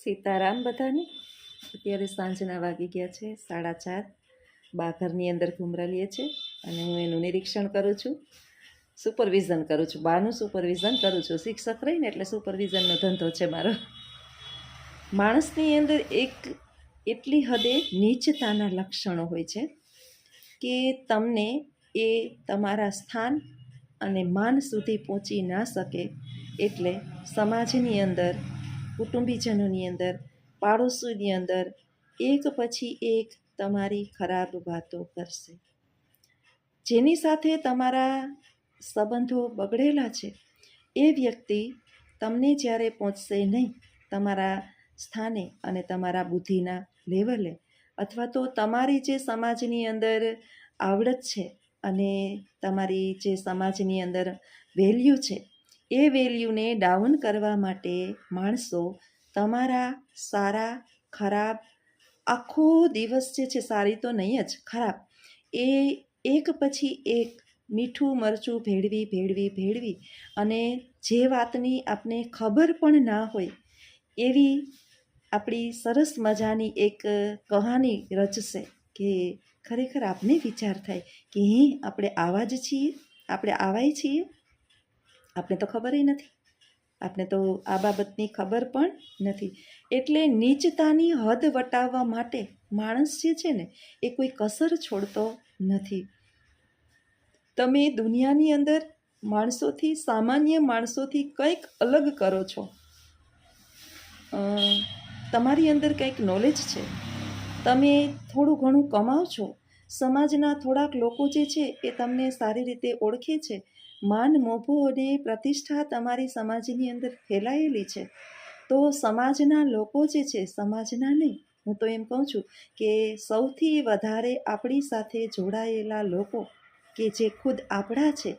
સીતારામ બધાને. અત્યારે સાંજના વાગી ગયા છે 4:30. બા ઘરની અંદર ઘુમરાલીએ છે અને હું એનું નિરીક્ષણ કરું છું, સુપરવિઝન કરું છું. બાનું સુપરવિઝન કરું છું. શિક્ષક રહીને એટલે સુપરવિઝનનો ધંધો છે મારો. માણસની અંદર એક એટલી હદે નીચતાના લક્ષણો હોય છે કે તમને એ તમારા સ્થાન અને માન સુધી પહોંચી ના શકે. એટલે સમાજની અંદર, કુટુંબીજનોની અંદર, પાડોશીની અંદર એક પછી એક તમારી ખરાબ વાતો કરશે. જેની સાથે તમારા સંબંધો બગડેલા છે એ વ્યક્તિ તમને જ્યારે પહોંચશે નહીં તમારા સ્થાને અને તમારા બુદ્ધિના લેવલે, અથવા તો તમારી જે સમાજની અંદર આવડત છે અને તમારી જે સમાજની અંદર વેલ્યુ છે એ વેલ્યુને ડાઉન કરવા માટે માણસો તમારા સારા ખરાબ આખો દિવસ જે છે, સારી તો નહીં જ, ખરાબ, એ એક પછી એક મીઠું મરચું ભેળવી અને જે વાતની આપને ખબર પણ ના હોય એવી આપણી સરસ મજાની એક કહાની રચશે કે ખરેખર આપને વિચાર થાય કે આપણે આવા જ છીએ, આપણે આવાય છીએ, આપણે તો ખબર નથી, આપણે તો આ બાબતની ખબર પણ નથી. એટલે નીચતાની હદ વટાવવા માટે માણસ જે છે ને એ કોઈ કસર છોડતો નથી. તમે દુનિયાની અંદર માણસોથી, સામાન્ય માણસોથી કંઈક અલગ કરો છો. તમારી અંદર કંઈક નોલેજ છે, તમે થોડું ઘણું કમાઓ છો, સમાજના થોડાક લોકો જે છે એ તમને સારી રીતે ઓળખે છે, માન મોભો અને પ્રતિષ્ઠા તમારી સમાજની અંદર ફેલાયેલી છે, તો સમાજના લોકો જે છે, સમાજના નહીં, હું તો એમ કહું છું કે સૌથી વધારે આપણી સાથે જોડાયેલા લોકો કે જે ખુદ આપણા છે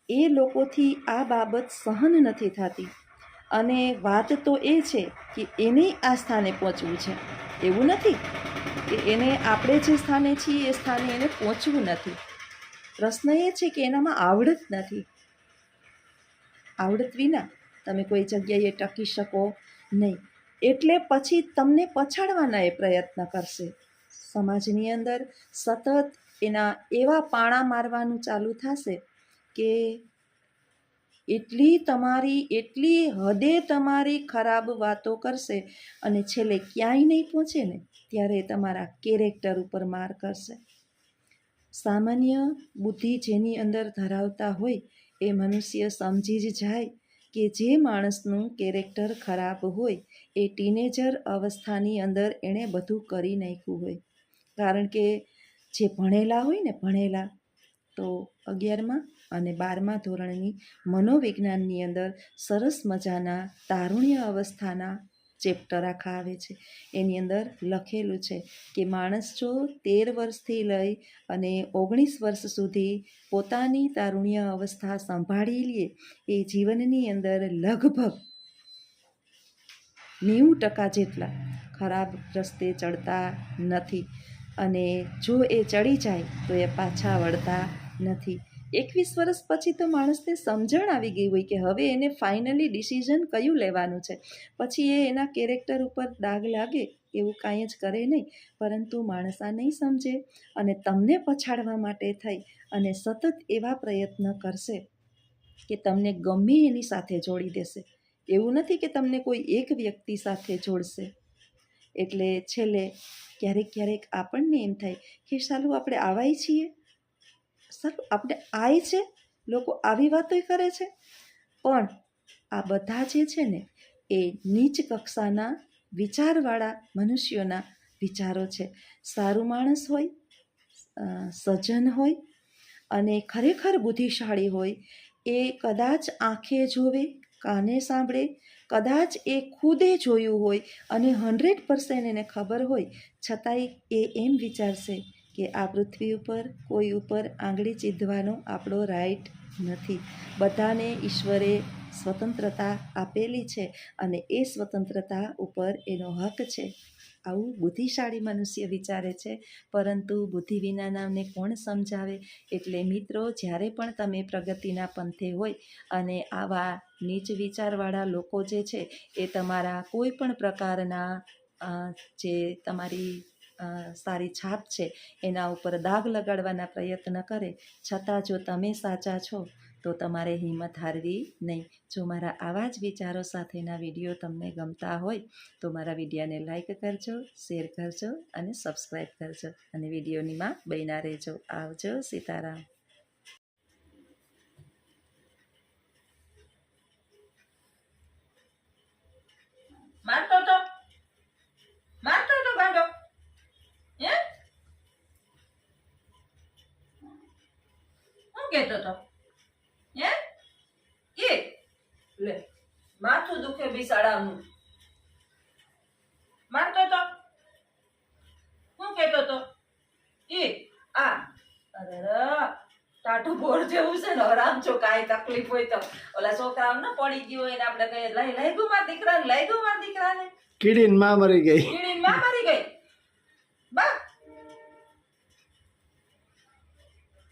એ લોકોથી આ બાબત સહન નથી થતી. અને વાત તો એ છે કે એને આ સ્થાને પહોંચવું છે. એવું નથી કે એને આપણે જે સ્થાને છીએ એ સ્થાને એને પહોંચવું નથી. પ્રશ્ન એ છે કે એનામાં આવડત નથી. આવડત વિના તમે કોઈ જગ્યાએ ટકી શકો નહીં. એટલે પછી તમને પછાડવાના એ પ્રયત્ન કરશે. સમાજની અંદર સતત એના એવા પાણા મારવાનું ચાલુ થશે કે એટલી હદે તમારી ખરાબ વાતો કરશે અને છેલ્લે ક્યાંય નહીં પહોંચે ને ત્યારે તમારા કેરેક્ટર ઉપર માર કરશે. સામાન્ય બુદ્ધિ જેની અંદર ધરાવતા હોય એ મનુષ્ય સમજી જ જાય કે જે માણસનું કેરેક્ટર ખરાબ હોય એ ટીનેજર અવસ્થાની અંદર એણે બધું કરી નાખ્યું હોય. કારણ કે જે ભણેલા હોય ને, ભણેલા તો 11મા અને 12મા ધોરણની મનોવિજ્ઞાનની અંદર સરસ મજાના તારુણ્ય અવસ્થાના ચેપ્ટર આખા આવે છે. એની અંદર લખેલું છે કે માણસ જો 13 વર્ષથી લઈ અને 19 વર્ષ સુધી પોતાની તારુણ્ય અવસ્થા સંભાળી લે એ જીવનની અંદર લગભગ 90% જેટલા ખરાબ રસ્તે ચડતા નથી. અને જો એ ચડી જાય તો એ પાછા વળતા નથી. 21 વર્ષ પછી તો માણસને સમજણ આવી ગઈ હોય કે હવે એને ફાઇનલી ડિસિઝન કયું લેવાનું છે. પછી એ એના કેરેક્ટર ઉપર દાગ લાગે એવું કાંઈ જ કરે નહીં, પરંતુ માણસ આ નહીં સમજે અને તમને પછાડવા માટે થઈ અને સતત એવા પ્રયત્ન કરશે કે તમને ગમે એની સાથે જોડી દેશે. એવું નથી કે તમને કોઈ એક વ્યક્તિ સાથે જોડશે. એટલે છેલ્લે ક્યારેક આપણને એમ થાય કે સાલું આપણે આવાય છીએ, સાલું આપણે આય છે, લોકો આવી વાતોય કરે છે. પણ આ બધા જે છે ને એ નીચ કક્ષાના વિચારવાળા મનુષ્યોના વિચારો છે. સારું માણસ હોય, સજ્જન હોય અને ખરેખર બુદ્ધિશાળી હોય એ કદાચ આંખે જોવે, કાને સાંભળે, કદાચ એ ખુદે જોયું હોય અને 100% એને ખબર હોય, છતાંય એ એમ વિચારશે કે આ પૃથ્વી ઉપર કોઈ ઉપર આંગળી ચીંધવાનો આપણો રાઈટ નથી. બધાને ઈશ્વરે સ્વતંત્રતા આપેલી છે અને એ સ્વતંત્રતા ઉપર એનો હક છે. આવું બુદ્ધિશાળી મનુષ્ય વિચારે છે, પરંતુ બુદ્ધિ વિનાનાને કોણ સમજાવે. એટલે મિત્રો, જ્યારે પણ તમે પ્રગતિના પંથે હોય અને આવા નીચ વિચારવાળા લોકો જે છે એ તમારા કોઈ પણ પ્રકારના જે તમારી સારી છાપ છે એના ઉપર દાગ લગાડવાના પ્રયત્ન કરે, છતાં જો તમે સાચા છો તો તમારે હિંમત હારવી નહીં. જો મારા આવા જ વિચારો સાથેના વિડીયો તમને ગમતા હોય તો મારા વિડીયોને લાઈક કરજો, શેર કરજો અને સબસ્ક્રાઈબ કરજો અને વિડીયોની માં બન્યા રહેજો. આવજો. સીતારામ. મારતો તો ગાંડો હે હું કહેતો તો હે કે લે માથું દુખે બિસાડાનું. મારતો તો હું કહેતો તો એ આ અરે ટાટુ બોર જેવું છે ને, હરામ છો. કાંઈ તકલીફ હોય તો ઓલા છોકરાઓ ને પડી ગયું હોય ને આપણે કહીએ લઈ ગયું મારા દીકરાને કીડીન માં મરી ગઈ. બા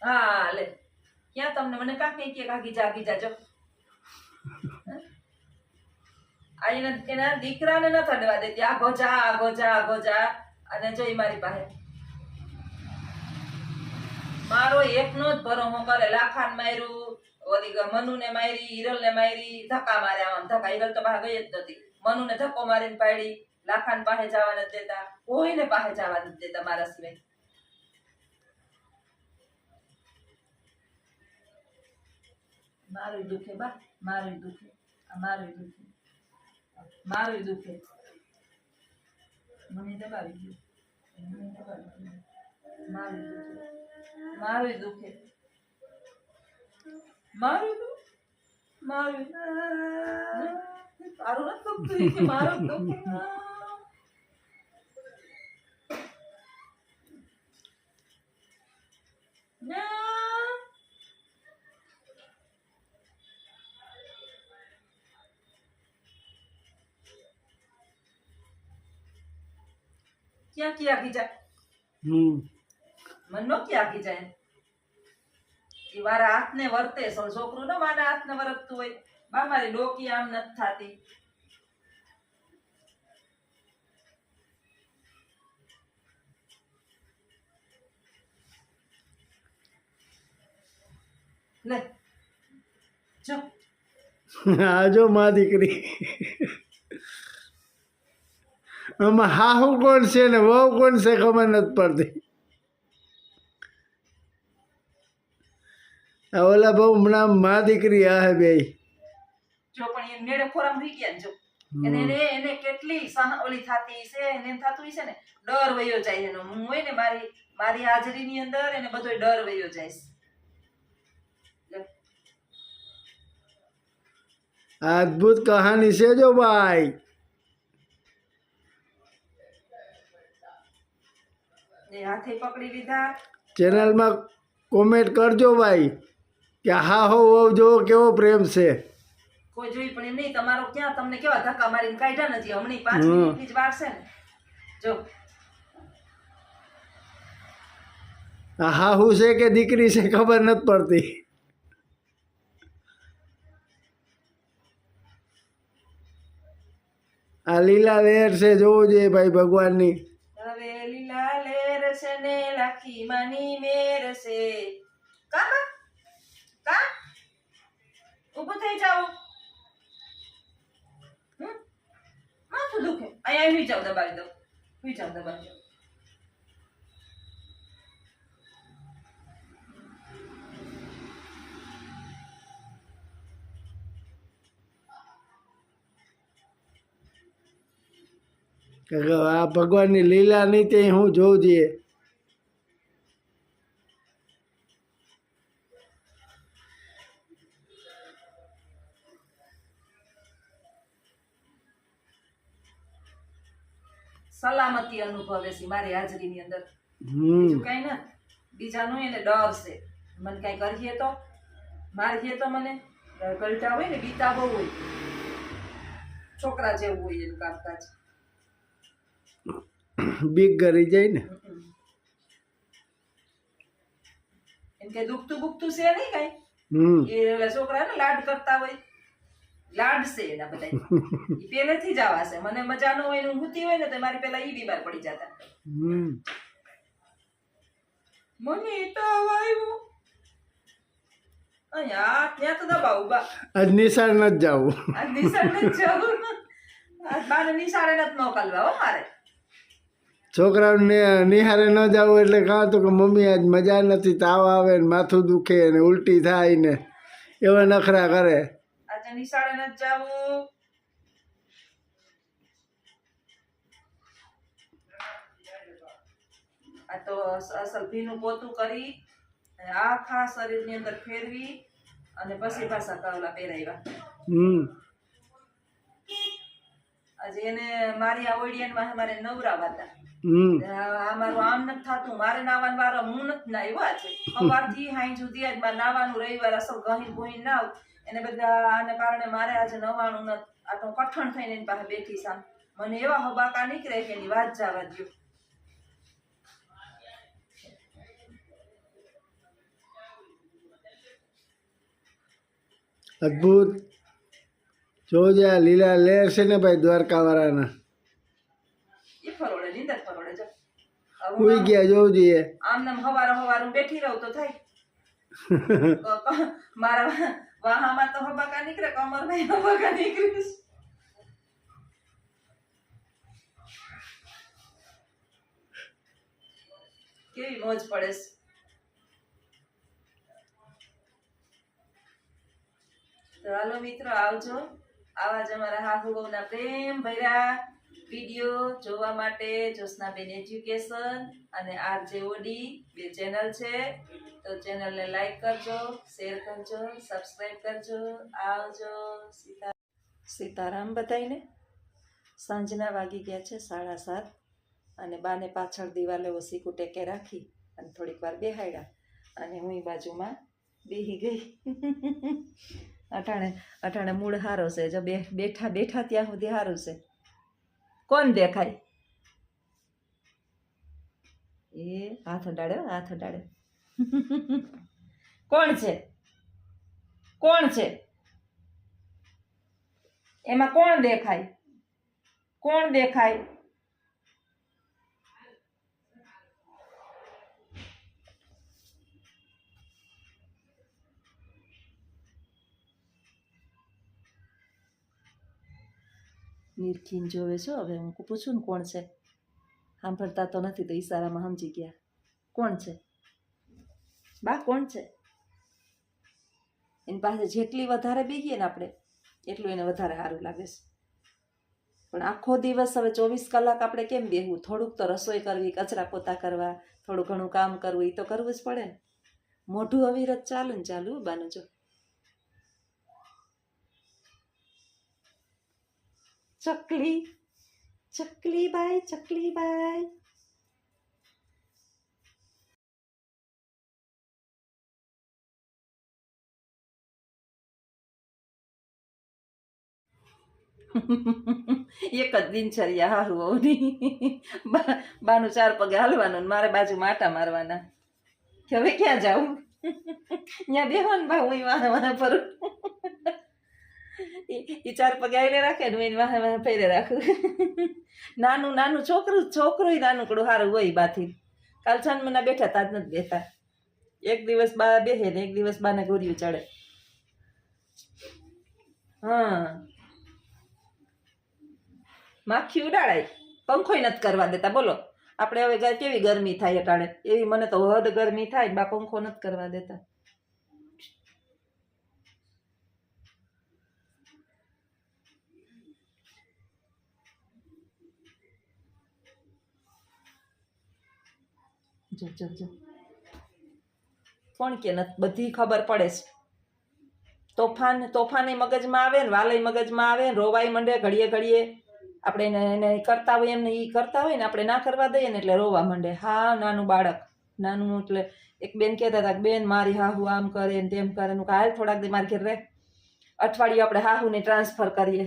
હા લે ક્યાં તમને મને કાકી કે કાકી જાજો આ એના દીકરાને ન થડવા દેતી. આગો જા અને જઈ મારી પાસે મારો એકનો જ ભરોહો કરે. લાખાન માર્યું, ઓલી મનુને મારી, હિરલને મારી, ધક્કા માર્યા. આમ ધક્કા હિરલ તો પાસે ગઈ જ નથી. મનુને ધક્કો મારીને પાડી. લાખાન પાસે જવા નથી દેતા, કોઈને પાસે જવા નથી દેતા મારા સિવાય. મારું દુખે બા, મારું દુખે મને દબાવી ગયું. મારું દુખે તારું નથી દુખતું કે મારું દુખે. ક્યાં કી જાય મન નો ક્યાં જાય એ મારા હાથને વર્તે. છોકરું ને મારા હાથને વર્તતું હોય. બા મારી ડોકી આમ નથી થાતી. લે જો આજો માં દીકરી. આમાં હાહુ કોણ છે ને વહુ કોણ છે ખબર નથી પડતી. ઓલા બહુ હમણાં માં દીકરી આ હે બે જો પણ એ મેળે ખોરામ રહી ગયા ને જો એને કેટલી ઓલી થાતી છે. એને એમ થાતું છે ને ડર વયો જાય એનો. હું હોય ને મારી હાજરીની અંદર એને બધો ડર વયો જાય. અદ્ભુત કહાની છે જો ભાઈ. હાથે પકડી લીધા. ચેનલમાં કોમેન્ટ કરજો ભાઈ કે હા હો વહુ જો કેવો પ્રેમ છે. કોઈ જોઈ પણ એમ નહીં. તમારો ક્યાં તમને કેવા ધક્કા મારીને કાઢ્યા નથી. હમણાં 5 મિનિટની જ વાર છે ને. જો આ હાહુ છે કે દીકરી છે ખબર નથી પડતી. આ લીલા લહેર છે જોવું જોઈએ ભાઈ ભગવાનની. હવે લીલા લેર છે ને લાખી માની મેર છે. કા ઊભું થઈ જાવ. માથું દુખે. અહીંયા હુઈ જાવ. દબાવી દો. આ ભગવાનની લીલા નહીં તે હું જોઉં જોઈએ. સલામતી અનુભવે છે મારી હાજરીની અંદર. બીજું કઈ ના. બીજાનું એને ડર છે. મને કઈ કરીએ તો મારીએ તો મને ગલટા હોય ને બીતા બહુ હોય. છોકરા જેવું હોય એનું કામકાજ. બીક ગરી જાય ને. એમ કે દુખતું છે નહીં કઈ. એ છોકરા ને લાડ કરતા હોય. લાડ છે એના બધા ઈ પહેલેથી જ આવા છે. મને મજા ન હોય ને હું હુતી હોય ને તો મારી પેલા ઈ બીમાર પડી જતા. હમ મમ્મી તો આવ્યું અહીંયા ત્યાં તો દબાવું બા આજ નિશાળ નથી જવું. આજ નિશાળે જ જવું. આજ બાને નિશાળે નથી મોકલવા હો મારે. છોકરાઓને નિહારે ન જવું એટલે કાં તો કે મમ્મી આજ મજા નથી, તાવ આવે ને માથું દુખે ને ઉલટી થાય ને એવા નખરા કરે. આજે નિશાળે નથી જવું. આ તો અસલ ભીનું પોતું કરી અને આખા શરીરની અંદર ફેરવી અને પછી પાછા કવલા પહેરાવ્યા. હમ આજે એને મારી આ ઓડિયનમાં મારે નવરાવા હતા. હમ આ મારું આમ નથી થતું, મારે નાવાનો વારો હું નથી નાહ્યો. આજે સવારથી હાઈ સુધી આજ મારે નાવાનું રવિવાર અસલ ગહીન ગોહીન નાવ એને બધા આને કારણે મારે આજે નવાનું નથી. આ તો કઠણ થઈને એની પાસે બેઠી સામ. મને એવા હબાકા નીકળે કે એની વાત જવા દ્યો. અદ્ભુત. જોજે આ લીલા લેર છે ને ભાઈ દ્વારકા વાળાના. એ ફરોડે નીંદર ફરોડે જો. હવે ઉઈ ગયા જોજે. આમ નામ હવાર હું બેઠી રહું તો થાય. મારા વાહામાં તો હબાકા નીકળે, કમરમાં હબાકા નીકળે. કેવી મોજ પડે છે. તો હાલો મિત્રો, આવજો. આવા જ અમારા હાહુ વહુના પ્રેમ ભર્યા વિડીયો જોવા માટે જ્યોત્સનાબેન એજ્યુકેશન અને આરજે ઓડી બે ચેનલ છે. તો ચેનલને લાઈક કરજો, શેર કરજો, સબસ્ક્રાઈબ કરજો. આવજો. સીતારામ બધાઈને. સાંજના વાગી ગયા છે 7:30 અને બાને પાછળ દિવાલે ઓસીકું ટેકે રાખી અને થોડીક વાર બેહાડ્યા અને હું બાજુમાં બેહી ગઈ. અટાણે મૂળ હારો છે. જો બેઠા ત્યાં સુધી સારું છે. કોણ દેખાય? એ હાથ અડાડ્યો, હાથ અડાડ્યો. કોણ છે? કોણ છે એમાં? કોણ દેખાય? કોણ દેખાય? નિરખીન જોવે છો. હવે હું પૂછું ને કોણ છે, સાંભળતા તો નથી તો ઈશારામાં સમજી ગયા. કોણ છે બા? કોણ છે? એની પાસે જેટલી વધારે બેહીએ ને આપણે એટલું એને વધારે સારું લાગે છે. પણ આખો દિવસ હવે 24 કલાક આપણે કેમ બેહવું? થોડુંક તો રસોઈ કરવી, કચરા પોતા કરવા, થોડું ઘણું કામ કરવું, એ તો કરવું જ પડે ને. મોઢું અવિરત ચાલુ ને ચાલુ બાનું. જો ચકલી, ચકલી બાઈ, ચકલી બાઈ. એક જ દિનચર્યા હાહુ વહુની. બાનું 4 પગે હાલવાનું ને મારે બાજુ માટા મારવાના. કે હવે ક્યાં જાઉં? ત્યાં બેહવાનું બા, હું વાહે વાહે ફરું. એ 4 પગે આવીને રાખે ને એની વાહે વાહે ફેરે રાખું. નાનું છોકરું નાનકડું સારું હોય બાથી. કાલ છાનમના બેઠા તાજ નથી બેઠા. એક દિવસ બા બેહે ને એક દિવસ બાને ગોરિયું ચડે. હા, માખી ઉડાડાય, પંખોય નથી કરવા દેતા. બોલો આપણે હવે કેવી ગરમી થાય અટાણે, એવી મને તો હદ ગરમી થાય, બા પંખો નથી કરવા દેતા. જો જો જો કોણ કે નથી, બધી ખબર પડે છે. તોફાન મગજમાં આવે ને વાલય મગજમાં આવે ને, રોવાય મંડે ઘડીએ ઘડીએ. આપણે એને કરતા હોય એમને એ કરતા હોય ને આપણે ના કરવા દઈએ ને એટલે રોવા માંડે. હા, નાનું બાળક, નાનું. એટલે એક બેન કહેતા હતા કે બેન મારી હાહુ આમ કરે ને તેમ કરે. હાલ થોડાક દી મારી ઘેર રહે, અઠવાડિયું આપણે હાહુને ટ્રાન્સફર કરીએ.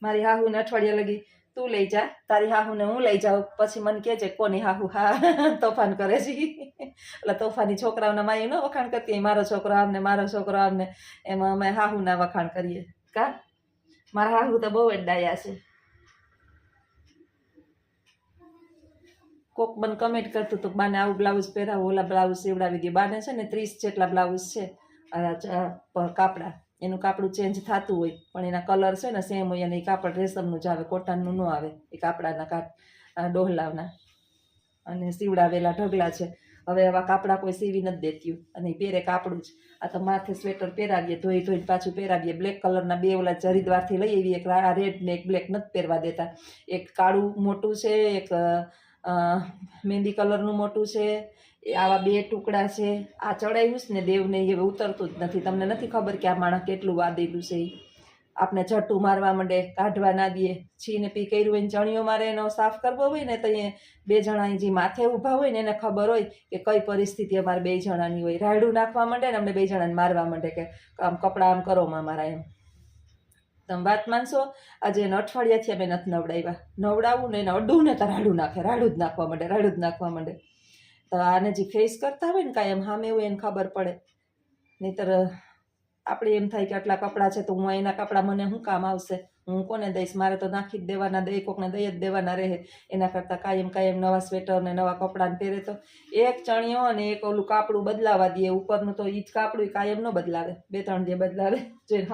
મારી હાહુને અઠવાડિયા લગી તું લઈ જા, તારી હાહુને હું લઈ જાઉં. પછી મને કહે છે કોની હાહુ હા તોફાન કરે છે. એટલે તોફાની છોકરાઓના માયું ન વખાણ કરતી, મારો છોકરો આમને, મારો છોકરો આમને. એમાં અમે હાહુના વખાણ કા મારા હાહુ તો બહુ જ ડાયા છે. કોક મને કમેન્ટ કરતું હતું બાને આવું બ્લાઉઝ પહેરાવો, ઓલા બ્લાઉઝ સીવડાવી દે. બાને છે ને 30 જેટલા બ્લાઉઝ છે કાપડા. એનું કાપડું ચેન્જ થતું હોય પણ એના કલર છે ને સેમ હોય અને એ કાપડ રેશમનું જ આવે, કોટનનું ન આવે એ કાપડાના ડોહલાવના. અને સીવડાવેલા ઢગલા છે. હવે આવા કાપડા કોઈ સીવી નથી દેતું અને એ પહેરે કાપડું જ. આ તો માથે સ્વેટર પહેરાવીએ, ધોઈ ધોઈને પાછું પહેરાવીએ. બ્લેક કલરના બે ઓલા હરિદ્વારથી લઈ આવી, એક રેડ ને એક બ્લેક નથી પહેરવા દેતા. એક કાળું મોટું છે, એક મહેંદી કલરનું મોટું છે. આવા બે ટુકડા છે. આ ચડાવ્યું છે ને દેવને એ ઉતરતું જ નથી. તમને નથી ખબર કે આ માણસ કેટલું વાદેલું છે. આપણે ઝટું મારવા માંડે, કાઢવા ના દે. છીને પી કર્યું હોય ને ચણિયો મારે એનો સાફ કરવો હોય ને તો એ બે જણા જે માથે ઊભા હોય ને એને ખબર હોય કે કઈ પરિસ્થિતિ અમારે બે જણાની હોય. રાયડું નાખવા માંડે ને અમને બે જણાને મારવા માંડે કે આમ કપડાં આમ કરો માં મારા એમ. તમે વાત માનશો, આજે એને અઠવાડિયાથી અમે નથી નવડાવ્યા. નવડાવું ને એને અડું ને તો રાયડું નાખે, રાયડું જ નાખવા માંડે, રાયડું જ નાખવા માંડે. તો આને જે ફેસ કરતા હોય ને કાંઈ એમ સામે હોય એને ખબર પડે. નહીંતર આપણે એમ થાય કે આટલા કપડાં છે તો હું એના કપડાં મને શું કામ આવશે, હું કોને દઈશ, મારે તો નાખી જ દેવાના, દઈ કોકને દઈ જ દેવાના રહે. એના કરતાં કાયમ નવા સ્વેટર ને નવા કપડાને પહેરે તો એક ચણિયો અને એક ઓલું કાપડું બદલાવા દે. ઉપરનું તો ઈ જ કાપડું કાયમ ન બદલાવે, 2-3 દે બદલાવે. જોઈને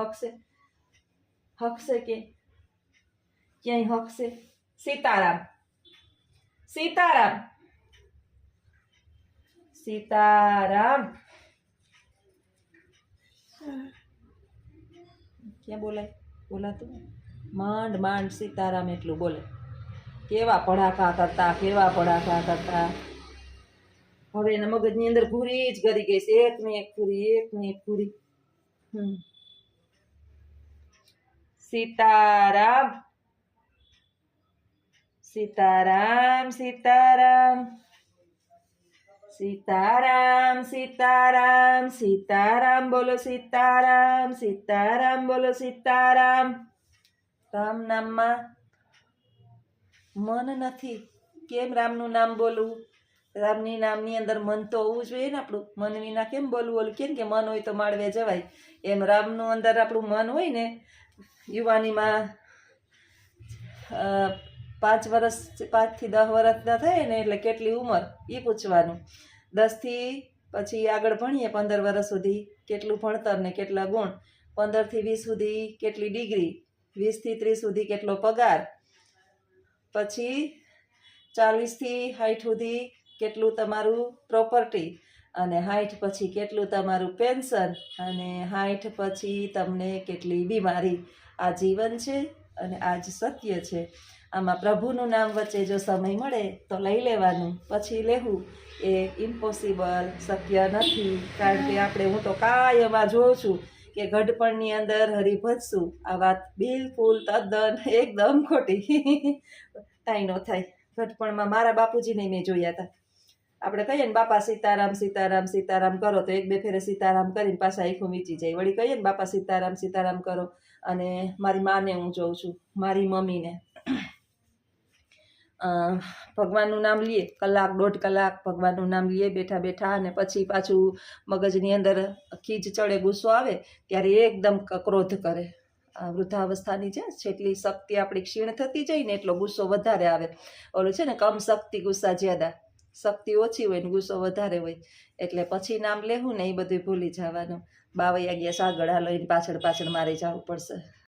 હકશે કે ક્યાંય હકશે. સીતારામ સીતારામ સીતારામ. ક્યાં બોલાતું માંડ સીતારામ એટલું બોલે. કેવા ભડાકા કરતા. હવે એના મગજની અંદર ઘૂરી જ ગરી ગઈ છે. એક ને એક ઘૂરી. સીતારામ સીતારામ સીતારામ સીતારામ સીતારામ સીતારામ બોલો સીતારામ સીતારામ બોલો સીતારામ. રામ નામમાં મન નથી. કેમ રામનું નામ બોલવું? રામની નામની અંદર મન તો હોવું જોઈએ ને આપણું. મન વિના કેમ બોલવું? ઓલું કેમ કે મન હોય તો માળવે જવાય, એમ રામનું અંદર આપણું મન હોય ને. યુવાનીમાં 5 થી 10 વર્ષના થાય ને એટલે કેટલી ઉંમર એ પૂછવાનું. 10 થી પછી આગળ ભણીએ 15 વર્ષ સુધી કેટલું ભણતર ને કેટલા ગુણ. 15 થી 20 સુધી કેટલી ડિગ્રી. 20 થી 30 સુધી કેટલો પગાર. પછી 40 થી 60 સુધી કેટલું તમારું પ્રોપર્ટી. અને 60 પછી કેટલું તમારું પેન્શન. અને 60 પછી તમને કેટલી બીમારી. આ જીવન છે અને આ જ સત્ય છે. આમાં પ્રભુનું નામ વચ્ચે જો સમય મળે તો લઈ લેવાનું, પછી લેવું એ ઇમ્પોસિબલ, શક્ય નથી. કારણ કે આપણે હું તો કાયમ આ જોઉં છું કે ગઢપણની અંદર હરિભજશું. આ વાત બિલકુલ તદ્દન એકદમ ખોટી. કાંઈ ન થાય. ગઢપણમાં મારા બાપુજીને મેં જોયા હતા. આપણે કહીએ ને બાપા સીતારામ સીતારામ સીતારામ કરો તો 1-2 ફેરે સીતારામ કરીને પાછા આખું વીચી જાય. વળી કહીએ ને બાપા સીતારામ સીતારામ કરો. અને મારી માને હું જોઉં છું, મારી મમ્મીને ભગવાનનું નામ લઈએ, 1-1.5 કલાક ભગવાનનું નામ લઈએ બેઠા અને પછી પાછું મગજની અંદર ખીજ ચડે, ગુસ્સો આવે ત્યારે એકદમ ક્રોધ કરે. વૃદ્ધાવસ્થાની છે જેટલી શક્તિ આપણી ક્ષીણ થતી જાય ને એટલો ગુસ્સો વધારે આવે. ઓલું છે ને કમ શક્તિ ગુસ્સા જ્યાદા. શક્તિ ઓછી હોય ને ગુસ્સો વધારે હોય. એટલે પછી નામ લેવું ને એ બધું ભૂલી જવાનું. 22 વાગ્યા આગળ હાલો એને પાછળ મારે જવું પડશે.